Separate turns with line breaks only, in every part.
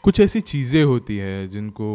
कुछ ऐसी चीज़ें होती है जिनको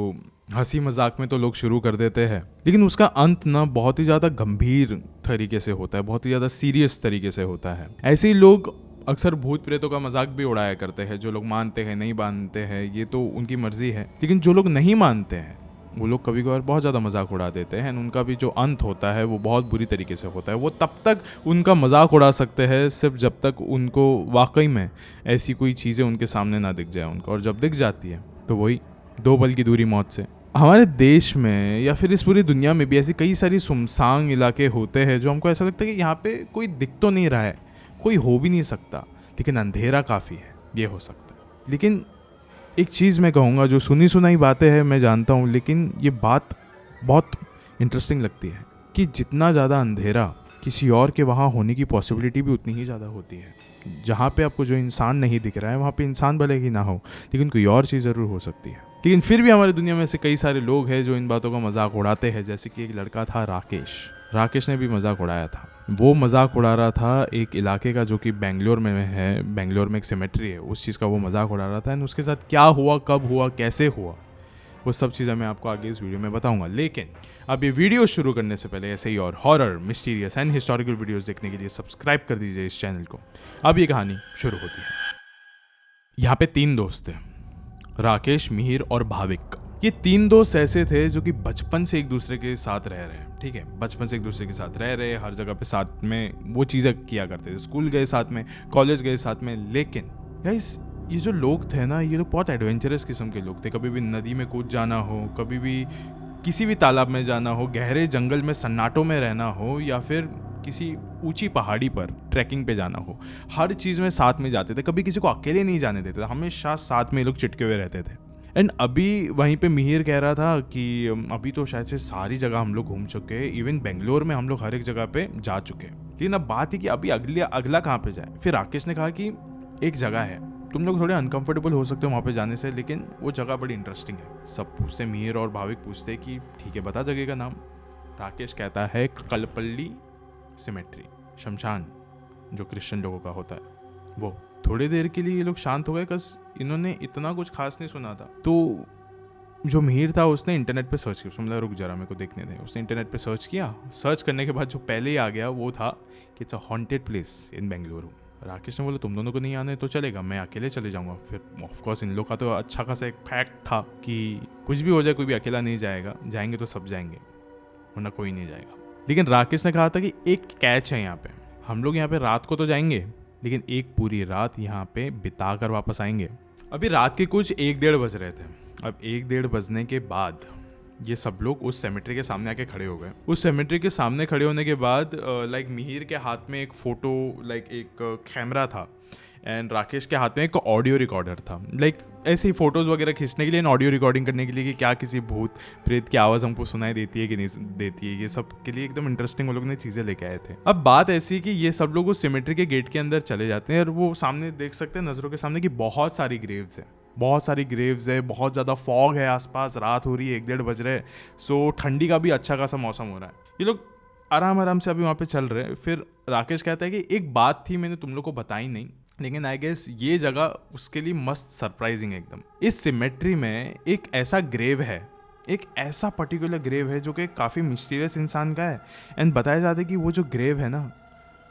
हंसी मजाक में तो लोग शुरू कर देते हैं, लेकिन उसका अंत ना बहुत ही ज़्यादा गंभीर तरीके से होता है, बहुत ही ज़्यादा सीरियस तरीके से होता है। ऐसे ही लोग अक्सर भूत प्रेतों का मजाक भी उड़ाया करते हैं। जो लोग मानते हैं, नहीं मानते हैं, ये तो उनकी मर्जी है, लेकिन जो लोग नहीं मानते हैं वो लोग कभी कभार बहुत ज़्यादा मजाक उड़ा देते हैं। उनका भी जो अंत होता है वो बहुत बुरी तरीके से होता है। वो तब तक उनका मजाक उड़ा सकते हैं सिर्फ जब तक उनको वाकई में ऐसी कोई चीज़ें उनके सामने ना दिख जाए उनको, और जब दिख जाती है तो वही 2 पल की दूरी मौत से। हमारे देश में या फिर इस पूरी दुनिया में भी ऐसी कई सारी सुनसान इलाके होते हैं जो हमको ऐसा लगता है कि यहाँ पे कोई दिख तो नहीं रहा है, कोई हो भी नहीं सकता, लेकिन अंधेरा काफ़ी है, ये हो सकता है। लेकिन एक चीज़ मैं कहूँगा, जो सुनी सुनाई बातें हैं मैं जानता हूँ, लेकिन ये बात बहुत इंटरेस्टिंग लगती है कि जितना ज़्यादा अंधेरा, किसी और के वहाँ होने की पॉसिबिलिटी भी उतनी ही ज़्यादा होती है। जहाँ पे आपको जो इंसान नहीं दिख रहा है वहाँ पे इंसान भले ही ना हो, लेकिन कोई और चीज़ ज़रूर हो सकती है। लेकिन फिर भी हमारी दुनिया में ऐसे कई सारे लोग हैं जो इन बातों का मजाक उड़ाते हैं। जैसे कि एक लड़का था राकेश ने भी मजाक उड़ाया था। वो मजाक उड़ा रहा था एक इलाके का जो कि बेंगलोर में है। बेंगलोर में एक सेमेट्री है, उस चीज़ का वो मजाक उड़ा रहा था। एंड उसके साथ क्या हुआ, कब हुआ, कैसे हुआ, वो सब चीज़ें मैं आपको आगे इस वीडियो में बताऊंगा। लेकिन अब ये वीडियो शुरू करने से पहले ऐसे ही और horror, mysterious and historical videos देखने के लिए सब्सक्राइब कर दीजिए इस चैनल को। अब ये कहानी शुरू होती है। यहाँ पे 3 दोस्त थे, राकेश, मिहिर और भाविक। ये 3 दोस्त ऐसे थे जो कि बचपन से एक दूसरे के साथ रह रहे हैं। ठीक है, बचपन से एक दूसरे के साथ रह रहे, हर जगह पे साथ में वो चीज़ें किया करते थे। स्कूल गए साथ में, कॉलेज गए साथ में। लेकिन गाइस, ये जो लोग थे ना, ये तो बहुत एडवेंचरस किस्म के लोग थे। कभी भी नदी में कूद जाना हो, कभी भी किसी भी तालाब में जाना हो, गहरे जंगल में सन्नाटों में रहना हो, या फिर किसी ऊंची पहाड़ी पर ट्रैकिंग पे जाना हो, हर चीज़ में साथ में जाते थे। कभी किसी को अकेले नहीं जाने देते थे, हमेशा साथ में लोग चिटके हुए रहते थे। एंड अभी वहीं पे मिहिर कह रहा था कि अभी तो शायद से सारी जगह हम लोग घूम चुके हैं, इवन बेंगलोर में हम लोग हर एक जगह पे जा चुके हैं। लेकिन अब बात है कि अभी अगला कहाँ पे जाए। फिर राकेश ने कहा कि एक जगह है, तुम लोग थोड़े अनकंफर्टेबल हो सकते हो वहाँ पे जाने से, लेकिन वो जगह बड़ी इंटरेस्टिंग है। सब पूछते, मिहिर और भाविक पूछते कि ठीक है, बता जगह का नाम। राकेश कहता है कलपल्ली सिमेट्री, शमशान जो क्रिश्चियन लोगों का होता है वो। थोड़ी देर के लिए ये लोग शांत हो गए, बस इन्होंने इतना कुछ खास नहीं सुना था। तो जो मिहिर था उसने इंटरनेट पे सर्च किया। उसने रुक जरा, मेरे को देखने दे। उसने इंटरनेट पे सर्च किया। सर्च करने के बाद जो पहले ही आ गया वो था कि it's a haunted place in Bengaluru. Rakesh ने बोला तुम दोनों को नहीं आने तो चलेगा, मैं अकेले चले जाऊंगा। फिर ऑफकोर्स इन लोग का तो अच्छा खासा एक फैक्ट था कि कुछ भी हो जाए कोई भी अकेला नहीं जाएगा, जाएंगे तो सब जाएंगे वरना कोई नहीं जाएगा। लेकिन राकेश ने कहा था कि एक कैच है यहाँ पे, हम लोग यहाँ पे रात को तो जाएंगे, लेकिन एक पूरी रात यहाँ पे बिता कर वापस आएंगे। अभी रात के कुछ 1-1:30 बज रहे थे। अब 1-1:30 बजने के बाद ये सब लोग उस सेमेट्री के सामने आके खड़े हो गए। उस सेमेट्री के सामने खड़े होने के बाद लाइक मिहिर के हाथ में एक फ़ोटो, लाइक एक कैमरा था, एंड राकेश के हाथ में एक ऑडियो रिकॉर्डर था। लाइक ऐसे ही फ़ोटोज़ वगैरह खींचने के लिए, ऑडियो रिकॉर्डिंग करने के लिए कि क्या किसी भूत प्रेत की आवाज़ हमको सुनाई देती है कि नहीं देती है। ये सब के लिए एकदम इंटरेस्टिंग वो लोग ने चीज़ें लेके आए थे। अब बात ऐसी कि ये सब लोग उस सिमेट्री के गेट के अंदर चले जाते हैं और वो सामने देख सकते हैं नज़रों के सामने कि बहुत सारी ग्रेव्स है, बहुत ज़्यादा फॉग है आसपास, रात हो रही है, 1-1:30 बज रहे हैं। सो ठंडी का भी अच्छा खासा मौसम हो रहा है। ये लोग आराम से अभी वहाँ पे चल रहे हैं। फिर राकेश कहता है कि एक बात थी मैंने तुम लोग को बताई नहीं, लेकिन आई गेस ये जगह उसके लिए मस्त सरप्राइजिंग है एकदम। इस सिमेट्री में एक ऐसा ग्रेव है, एक ऐसा पर्टिकुलर ग्रेव है जो कि काफ़ी मिस्टीरियस इंसान का है। एंड बताया जाता है कि वो जो ग्रेव है ना,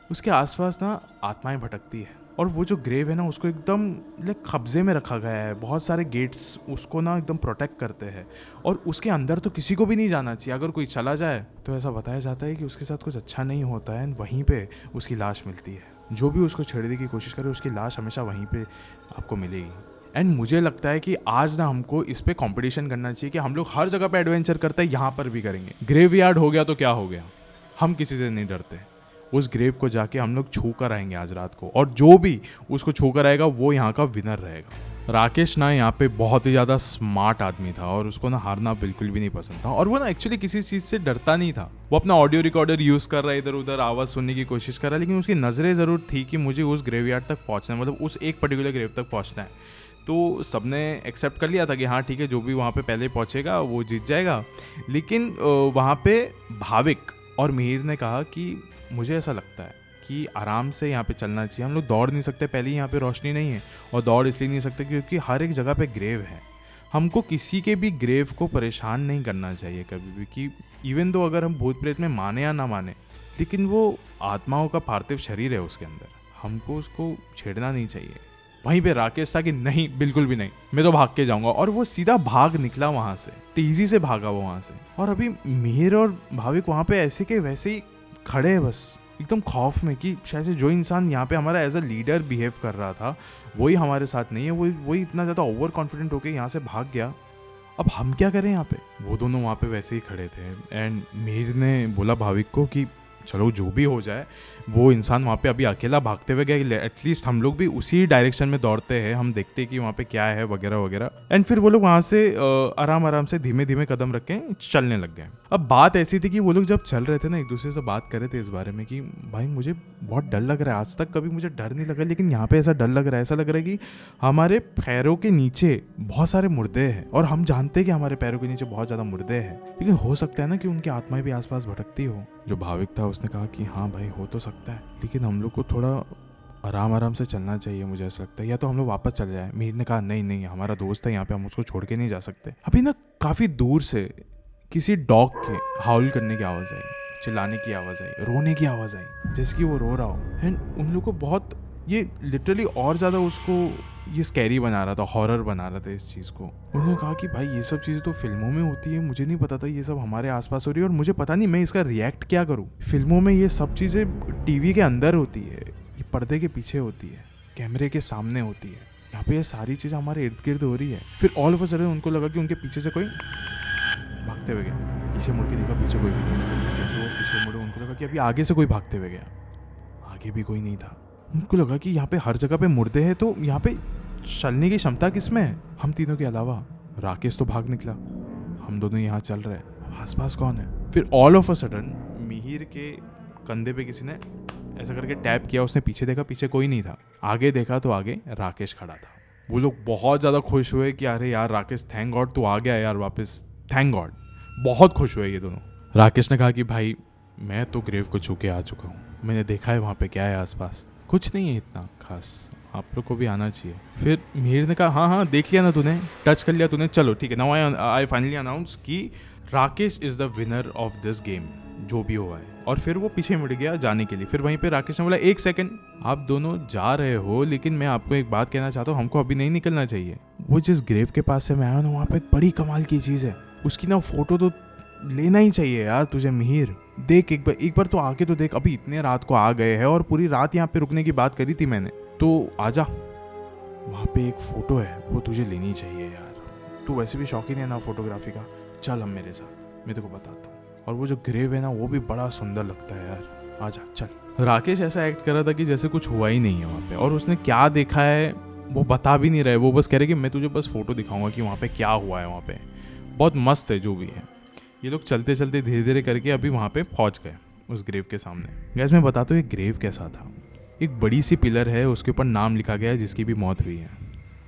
उसके आसपास ना आत्माएं भटकती है, और वो जो ग्रेव है ना उसको एकदम लाइक कब्जे में रखा गया है। बहुत सारे गेट्स उसको ना एकदम प्रोटेक्ट करते हैं, और उसके अंदर तो किसी को भी नहीं जाना चाहिए। अगर कोई चला जाए तो ऐसा बताया जाता है कि उसके साथ कुछ अच्छा नहीं होता है। एंड वहीं पे उसकी लाश मिलती है। जो भी उसको छेड़ने की कोशिश करे उसकी लाश हमेशा वहीं पे आपको मिलेगी। एंड मुझे लगता है कि आज ना हमको इस पे कंपटीशन करना चाहिए कि हम लोग हर जगह पे एडवेंचर करते हैं, यहाँ पर भी करेंगे। ग्रेवयार्ड हो गया तो क्या हो गया, हम किसी से नहीं डरते। उस ग्रेव को जाके हम लोग छू कर आएंगे आज रात को, और जो भी उसको छू कर आएगा वो यहाँ का विनर रहेगा। राकेश ना यहाँ पे बहुत ही ज़्यादा स्मार्ट आदमी था, और उसको ना हारना बिल्कुल भी नहीं पसंद था। और वो ना एक्चुअली किसी चीज़ से डरता नहीं था। वो अपना ऑडियो रिकॉर्डर यूज़ कर रहा है, इधर उधर आवाज़ सुनने की कोशिश कर रहा है, लेकिन उसकी नज़रें ज़रूर थी कि मुझे उस ग्रेवयार्ड तक पहुँचना है, मतलब उस एक पर्टिकुलर ग्रेव तक पहुँचना है। तो सबने एक्सेप्ट कर लिया था कि हाँ ठीक है, जो भी वहाँ पे पहले पहुँचेगा वो जीत जाएगा। लेकिन वहाँ पे भाविक और मिहिर ने कहा कि मुझे ऐसा लगता है कि आराम से यहाँ पे चलना चाहिए, हम लोग दौड़ नहीं सकते, पहले ही यहाँ पे रोशनी नहीं है, और दौड़ इसलिए नहीं सकते क्योंकि हर एक जगह पे ग्रेव है। हमको किसी के भी ग्रेव को परेशान नहीं करना चाहिए कभी भी, कि इवन दो अगर हम भूत प्रेत में माने या ना माने, लेकिन वो आत्माओं का पार्थिव शरीर है उसके अंदर, हमको उसको छेड़ना नहीं चाहिए। वहीं पे राकेश था कि नहीं, बिल्कुल भी नहीं, मैं तो भाग के जाऊंगा, और वो सीधा भाग निकला वहां से, तेजी से भागा वो वहां से। और अभी मिहिर और भाविक वहां पे ऐसे के वैसे ही खड़े हैं, बस एकदम खौफ में कि शायद से जो इंसान यहाँ पे हमारा एज अ लीडर बिहेव कर रहा था वही हमारे साथ नहीं है, वही इतना ज़्यादा ओवर कॉन्फिडेंट होकर यहाँ से भाग गया। अब हम क्या करें यहाँ पे? वो दोनों वहाँ पे वैसे ही खड़े थे एंड मिहिर ने बोला भाविक को कि चलो जो भी हो जाए, वो इंसान वहाँ पे अभी अकेला भागते हुए गया, एटलीस्ट हम लोग भी उसी डायरेक्शन में दौड़ते हैं, हम देखते हैं कि वहाँ पे क्या है वगैरह वगैरह। एंड फिर वो लोग वहाँ से आराम आराम से धीमे धीमे कदम रख के चलने लग गए। अब बात ऐसी थी कि वो लोग जब चल रहे थे ना, एक दूसरे से बात कर रहे थे इस बारे में कि भाई मुझे बहुत डर लग रहा है, आज तक कभी मुझे डर नहीं लगा, लेकिन यहाँ पे ऐसा डर लग रहा है, ऐसा लग रहा है कि हमारे पैरों के नीचे बहुत सारे मुर्दे हैं, और हम जानते हैं कि हमारे पैरों के नीचे बहुत ज़्यादा मुर्दे हैं, लेकिन हो सकता है ना कि उनकी आत्माएं भी आसपास भटकती हो। जो भाविक था उसने कहा कि हाँ भाई हो तो सकता है, लेकिन हम लोग को थोड़ा आराम आराम से चलना चाहिए, मुझे ऐसा लगता है, या तो हम लोग वापस चले जाए। मीर ने कहा नहीं नहीं, हमारा दोस्त है यहाँ पे, हम उसको छोड़ के नहीं जा सकते। अभी ना काफ़ी दूर से किसी डॉग के हाउल करने की आवाज़ आई, चिल्लाने की आवाज़ आई, रोने की आवाज़ आई, जैसे कि वो रो रहा हो। एंड उन लोग को बहुत, ये लिटरली और ज़्यादा उसको ये स्कैरी बना रहा था, हॉरर बना रहा था इस चीज़ को। उन्होंने कहा कि भाई ये सब चीज़ें तो फिल्मों में होती है, मुझे नहीं पता था ये सब हमारे आसपास हो रही है, और मुझे पता नहीं मैं इसका रिएक्ट क्या करूँ। फिल्मों में ये सब चीज़ें टीवी के अंदर होती है, ये पर्दे के पीछे होती है, कैमरे के सामने होती है, यहाँ पे ये सारी चीज़ें हमारे इर्द गिर्द हो रही है। फिर ऑल ऑफ अ सडन उनको लगा कि उनके पीछे से कोई भागते हुए गया, पीछे मुड़ के देखा, पीछे कोई भी नहीं। जैसे वो पीछे मुड़े उनको लगा कि अभी आगे से कोई भागते हुए गया, आगे भी कोई नहीं था। उनको लगा कि यहाँ पे हर जगह पे मुर्दे हैं, तो यहाँ पे चलने की क्षमता किसमें है? हम तीनों के अलावा राकेश तो भाग निकला, हम दोनों यहाँ चल रहे हैं, आसपास कौन है? फिर all of a sudden Mihir के कंधे पे किसी ने ऐसा करके टैप किया, उसने पीछे देखा, पीछे कोई नहीं था, आगे देखा तो आगे राकेश खड़ा था। वो लोग बहुत ज़्यादा खुश हुए कि अरे यार राकेश, थैंक गॉड तू आ गया यार वापस, थैंक गॉड। बहुत खुश हुए ये दोनों। राकेश ने कहा कि भाई मैं तो ग्रेव को छू के आ चुका हूँ, मैंने देखा है वहाँ पे क्या है आसपास, कुछ नहीं है इतना खास, आप लोग को भी आना चाहिए। फिर मिहिर ने कहा हाँ हाँ देख लिया ना तूने, टच कर लिया तूने, चलो ठीक है, नाउ आई फाइनली अनाउंस कि Rakesh is the winner of this game, जो भी हुआ है। और फिर वो पीछे मुड़ गया जाने के लिए। फिर वहीं पे राकेश ने बोला एक सेकंड, आप दोनों जा रहे हो, लेकिन मैं आपको एक बात कहना चाहता हूँ, हमको अभी नहीं निकलना चाहिए। वो जिस ग्रेव के पास से मैं आया ना, वहाँ पे एक बड़ी कमाल की चीज़ है, उसकी ना फोटो तो लेना ही चाहिए यार तुझे मिहिर। देख एक बार तो आके तो देख, अभी इतने रात को आ गए हैं और पूरी रात यहाँ पे रुकने की बात करी थी मैंने, तो आजा, वहाँ पे एक फ़ोटो है वो तुझे लेनी चाहिए यार, तू वैसे भी शौकीन है ना फोटोग्राफी का, चल हम मेरे साथ, मैं तेको बताता हूँ। और वो जो ग्रेव है ना वो भी बड़ा सुंदर लगता है यार, आजा चल। राकेश ऐसा एक्ट कर रहा था कि जैसे कुछ हुआ ही नहीं है वहाँ पे, और उसने क्या देखा है वो बता भी नहीं रहे, वो बस कह रहे कि मैं तुझे बस फ़ोटो दिखाऊंगा कि वहाँ पे क्या हुआ है, वहाँ पे बहुत मस्त है जो भी है। ये लोग चलते चलते धीरे धीरे करके अभी वहाँ पे पहुँच गए उस ग्रेव के सामने। गैस मैं बताता हूँ ये ग्रेव कैसा था। एक बड़ी सी पिलर है, उसके ऊपर नाम लिखा गया है जिसकी भी मौत हुई है,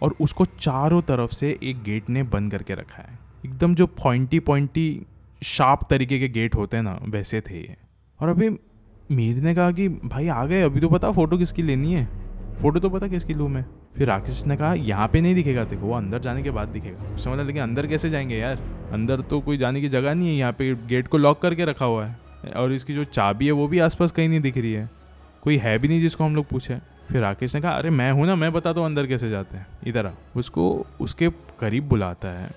और उसको चारों तरफ से एक गेट ने बंद करके रखा है, एकदम जो पॉइंटी शार्प तरीके के गेट होते हैं ना वैसे थे ये। और अभी मीर ने कहा कि भाई आ गए, अभी तो पता फ़ोटो किसकी लेनी है, फ़ोटो तो पता किसकी लूँ मैं। फिर राकेश ने कहा यहाँ पे नहीं दिखेगा तेरे को, वो अंदर जाने के बाद दिखेगा। उसने बोला लेकिन अंदर कैसे जाएंगे यार, अंदर तो कोई जाने की जगह नहीं है, यहाँ पे गेट को लॉक करके रखा हुआ है, और इसकी जो चाबी है वो भी आसपास कहीं नहीं दिख रही है, कोई है भी नहीं जिसको हम लोग पूछे। फिर राकेश ने कहा अरे मैं हूँ ना, मैं बताता हूँ अंदर कैसे जाते हैं, इधर आ। उसको उसके करीब बुलाता है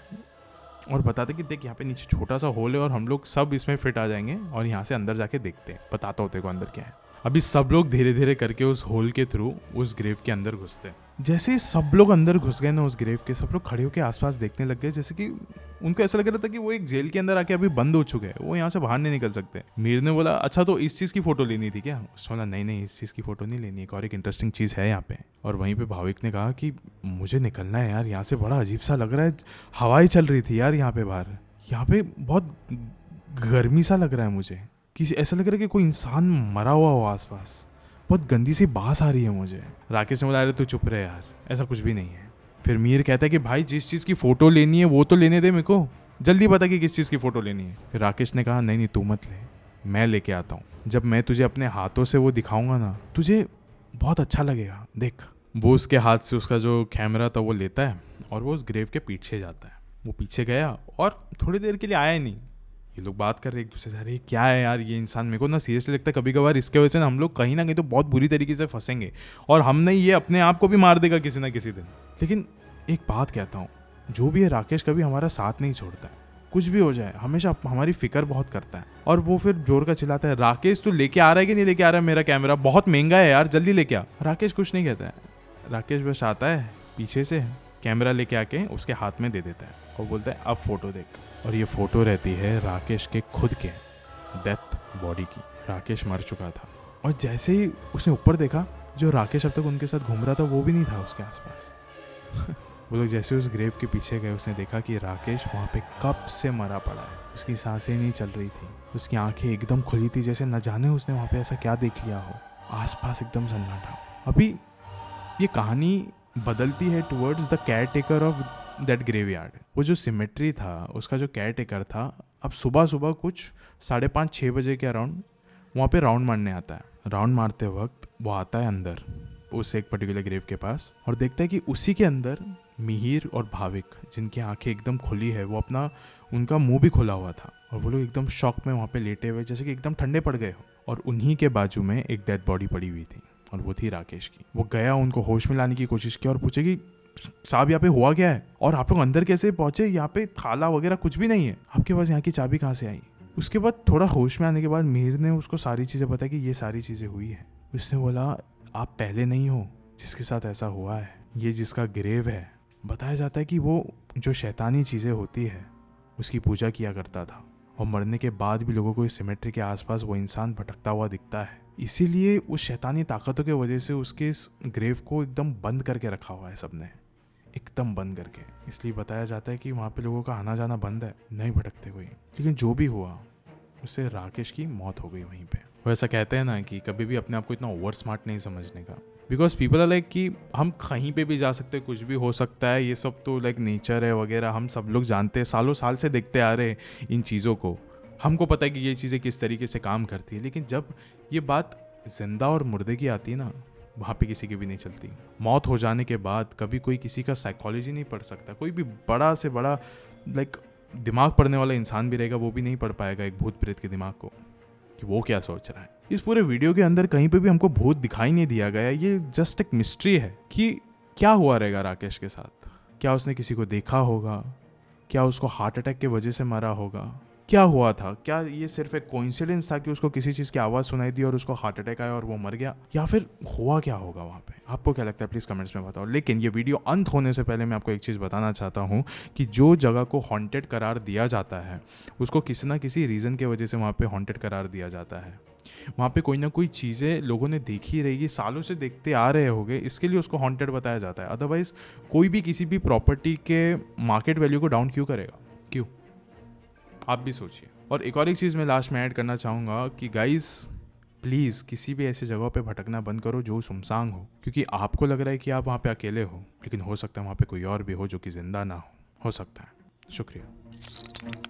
और बताते कि देख यहाँ पे नीचे छोटा सा होल है और हम लोग सब इसमें फिट आ जाएंगे, और यहाँ से अंदर जाके देखते हैं, बताता होते को अंदर क्या है। अभी सब लोग धीरे धीरे करके उस होल के थ्रू उस ग्रेव के अंदर घुसते हैं। जैसे सब लोग अंदर घुस गए ना उस ग्रेव के, सब लोग खड़े होकर आसपास देखने लग गए, जैसे कि उनको ऐसा लग रहा था कि वो एक जेल के अंदर आके अभी बंद हो चुके हैं, वो यहाँ से बाहर नहीं निकल सकते। मीर ने बोला अच्छा तो इस चीज़ की फ़ोटो लेनी थी क्या? उसने बोला नहीं इस चीज़ की फ़ोटो नहीं लेनी, एक और एक इंटरेस्टिंग चीज़ है यहाँ पे। और वहीं पर भाविक ने कहा कि मुझे निकलना है यार, यहाँ से बड़ा अजीब सा लग रहा है, हवाएं चल रही थी यार यहाँ पे बाहर, यहाँ पे बहुत गर्मी सा लग रहा है मुझे, किसी ऐसा लग रहा है कि कोई इंसान मरा हुआ हो आसपास, बहुत गंदी सी बास आ रही है मुझे। राकेश ने बोला अरे तू चुप रहे यार, ऐसा कुछ भी नहीं है। फिर मीर कहता है कि भाई जिस चीज़ की फ़ोटो लेनी है वो तो लेने दे मेरे को, जल्दी बता कि किस चीज़ की फ़ोटो लेनी है। फिर राकेश ने कहा नहीं तू मत ले, मैं लेके आता हूँ। जब मैं तुझे अपने हाथों से वो दिखाऊंगा ना, तुझे बहुत अच्छा लगेगा, देख। वो उसके हाथ से उसका जो कैमरा था वो लेता है और वो उस ग्रेव के पीछे जाता है। वो पीछे गया और थोड़ी देर के लिए आया नहीं। ये लोग बात कर रहे एक दूसरे से, अरे क्या है यार ये इंसान, मेरे को ना सीरियसली लगता है कभी कभार इसके वजह से ना हम लोग कहीं ना कहीं तो बहुत बुरी तरीके से फंसेंगे और हमने ये अपने आप को भी मार देगा किसी ना किसी दिन। लेकिन एक बात कहता हूँ, जो भी है राकेश कभी हमारा साथ नहीं छोड़ता है। कुछ भी हो जाए हमेशा हमारी फिक्र बहुत करता है। और वो फिर जोर का चिल्लाता है, राकेश तू लेके आ रहा है कि नहीं लेके आ रहा है, मेरा कैमरा बहुत महंगा है यार, जल्दी लेके आ। राकेश कुछ नहीं कहता है। राकेश बस आता है पीछे से, कैमरा लेके आके उसके हाथ में दे देता है और बोलता है अब फोटो देख। और ये फोटो रहती है राकेश के खुद के डेथ बॉडी की। राकेश मर चुका था और जैसे ही उसने ऊपर देखा, जो राकेश अब तक उनके साथ घूम रहा था वो भी नहीं था उसके आसपास। वो लोग जैसे उस ग्रेव के पीछे गए, उसने देखा कि राकेश वहाँ पे कब से मरा पड़ा है। उसकी सांसें नहीं चल रही थी, उसकी आंखें एकदम खुली थी, जैसे न जाने उसने वहाँ पे ऐसा क्या देख लिया हो। आसपास एकदम सन्नाटा। अभी ये कहानी बदलती है towards the care taker of that graveyard. वो जो सिमेट्री था उसका जो केयर टेकर था, अब सुबह सुबह कुछ 5:30-6 बजे के अराउंड वहाँ पे राउंड मारने आता है। राउंड मारते वक्त वो आता है अंदर उस एक पर्टिकुलर ग्रेव के पास और देखता है कि उसी के अंदर मिहिर और भाविक, जिनकी आंखें एकदम खुली है, वो अपना उनका मुंह भी खुला हुआ था और वो लोग एकदम शॉक में वहाँ पे लेटे हुए, जैसे कि एकदम ठंडे पड़ गए हो। और उन्हीं के बाजू में एक डेड बॉडी पड़ी हुई थी और वो थी राकेश की। वो गया, उनको होश में लाने की कोशिश की और पूछे कि साहब यहाँ पे हुआ क्या है और आप लोग अंदर कैसे पहुंचे, यहाँ पे थाला वगैरह कुछ भी नहीं है, आपके पास यहाँ की चाबी कहाँ से आई। उसके बाद थोड़ा होश में आने के बाद मिहिर ने उसको सारी चीज़ें बताई कि ये सारी चीज़ें हुई है। उसने बोला आप पहले नहीं हो जिसके साथ ऐसा हुआ है, ये जिसका ग्रेव है, बताया जाता है कि वो जो शैतानी चीज़ें होती है उसकी पूजा किया करता था और मरने के बाद भी लोगों को इस सिमेट्री के आसपास वो इंसान भटकता हुआ दिखता है। इसीलिए उस शैतानी ताकतों के वजह से उसके इस ग्रेव को एकदम बंद करके रखा हुआ है सबने, एकदम बंद करके। इसलिए बताया जाता है कि वहाँ पे लोगों का आना जाना बंद है, नहीं भटकते कोई। लेकिन जो भी हुआ उससे राकेश की मौत हो गई वहीं पे। वो ऐसा कहते हैं ना कि कभी भी अपने आप को इतना ओवर स्मार्ट नहीं समझने का, बिकॉज पीपल आर लाइक कि हम कहीं पे भी जा सकते हैं, कुछ भी हो सकता है, ये सब तो लाइक नेचर है वगैरह, हम सब लोग जानते हैं, सालों साल से देखते आ रहे हैं इन चीज़ों को, हमको पता है कि ये चीज़ें किस तरीके से काम करती है। लेकिन जब ये बात जिंदा और मुर्दे की आती है ना, वहाँ पे किसी की भी नहीं चलती। मौत हो जाने के बाद कभी कोई किसी का साइकोलॉजी नहीं पढ़ सकता। कोई भी बड़ा से बड़ा लाइक दिमाग पढ़ने वाला इंसान भी रहेगा, वो भी नहीं पढ़ पाएगा एक भूत प्रेत के दिमाग को कि वो क्या सोच रहा है। इस पूरे वीडियो के अंदर कहीं पे भी हमको भूत दिखाई नहीं दिया गया। ये जस्ट एक मिस्ट्री है कि क्या हुआ रहेगा राकेश के साथ। क्या उसने किसी को देखा होगा, क्या उसको हार्ट अटैक की वजह से मरा होगा, क्या हुआ था, क्या ये सिर्फ एक कोइंसिडेंस था कि उसको किसी चीज़ की आवाज़ सुनाई दी और उसको हार्ट अटैक आया और वो मर गया, या फिर हुआ क्या होगा वहाँ पे। आपको क्या लगता है प्लीज़ कमेंट्स में बताओ। लेकिन ये वीडियो अंत होने से पहले मैं आपको एक चीज़ बताना चाहता हूँ कि जो जगह को हॉन्टेड करार दिया जाता है उसको किसी ना किसी रीज़न की वजह से वहाँ पे हॉन्टेड करार दिया जाता है। वहाँ पे कोई ना कोई चीज़ें लोगों ने देखी रहेगी, सालों से देखते आ रहे होंगे, इसके लिए उसको हॉन्टेड बताया जाता है। अदरवाइज़ कोई भी किसी भी प्रॉपर्टी के मार्केट वैल्यू को डाउन क्यों करेगा, क्यों, आप भी सोचिए। और एक चीज़ मैं लास्ट में ऐड करना चाहूँगा कि गाइस प्लीज़ किसी भी ऐसी जगहों पे भटकना बंद करो जो सुनसान हो, क्योंकि आपको लग रहा है कि आप वहाँ पे अकेले हो, लेकिन हो सकता है वहाँ पे कोई और भी हो जो कि ज़िंदा ना हो सकता है। शुक्रिया।